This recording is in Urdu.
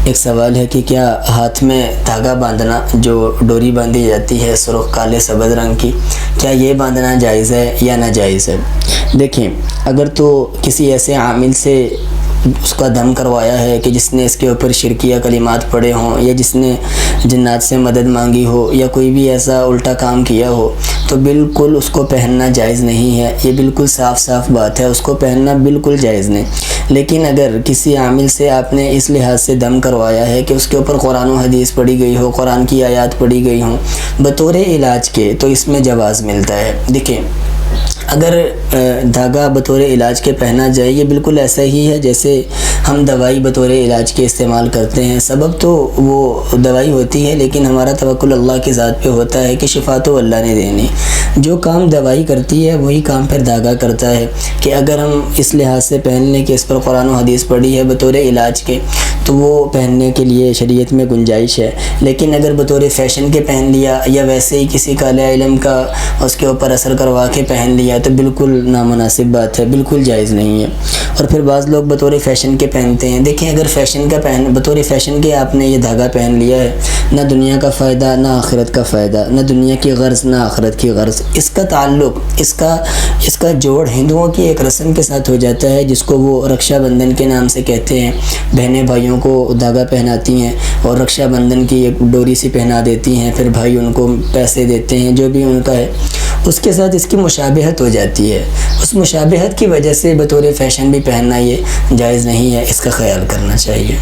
ایک سوال ہے کہ کیا ہاتھ میں دھاگا باندھنا، جو ڈوری باندھی جاتی ہے سرخ کالے سبز رنگ کی، کیا یہ باندھنا جائز ہے یا ناجائز ہے؟ دیکھیں، اگر تو کسی ایسے عامل سے اس کا دم کروایا ہے کہ جس نے اس کے اوپر شرکیہ کلمات پڑھے ہوں، یا جس نے جنات سے مدد مانگی ہو، یا کوئی بھی ایسا الٹا کام کیا ہو، تو بالکل اس کو پہننا جائز نہیں ہے۔ یہ بالکل صاف صاف بات ہے، اس کو پہننا بالکل جائز نہیں۔ لیکن اگر کسی عامل سے آپ نے اس لحاظ سے دم کروایا ہے کہ اس کے اوپر قرآن و حدیث پڑھی گئی ہو، قرآن کی آیات پڑھی گئی ہوں بطور علاج کے، تو اس میں جواز ملتا ہے۔ دیکھیں، اگر دھاگا بطور علاج کے پہنا جائے، یہ بالکل ایسا ہی ہے جیسے ہم دوائی بطور علاج کے استعمال کرتے ہیں۔ سبب تو وہ دوائی ہوتی ہے، لیکن ہمارا توکل اللہ کی ذات پہ ہوتا ہے کہ شفا تو اللہ نے دینی۔ جو کام دوائی کرتی ہے وہی کام پھر دھاگا کرتا ہے، کہ اگر ہم اس لحاظ سے پہن لیں کہ اس پر قرآن و حدیث پڑھی ہے بطور علاج کے، تو وہ پہننے کے لیے شریعت میں گنجائش ہے۔ لیکن اگر بطور فیشن کے پہن لیا، یا ویسے ہی کسی کالے علم کا اس کے اوپر اثر کروا کے پہن لیا، تو بالکل نامناسب بات ہے، بالکل جائز نہیں ہے۔ اور پھر بعض لوگ بطور فیشن کے پہنتے ہیں۔ دیکھیں، اگر بطور فیشن کے آپ نے یہ دھاگا پہن لیا ہے، نہ دنیا کا فائدہ نہ آخرت کا فائدہ، نہ دنیا کی غرض نہ آخرت کی غرض، اس کا تعلق، اس کا جوڑ ہندوؤں کی ایک رسم کے ساتھ ہو جاتا ہے، جس کو وہ رکشا بندھن کے نام سے کہتے ہیں۔ بہنیں بھائیوں کو دھاگا پہناتی ہیں اور رکشا بندھن کی ایک ڈوری سی پہنا دیتی ہیں، پھر بھائی ان کو پیسے دیتے ہیں، جو بھی ان کا ہے، اس کے ساتھ اس کی مشابہت ہو جاتی ہے۔ اس مشابہت کی وجہ سے بطور فیشن بھی پہننا یہ جائز نہیں ہے، اس کا خیال کرنا چاہیے۔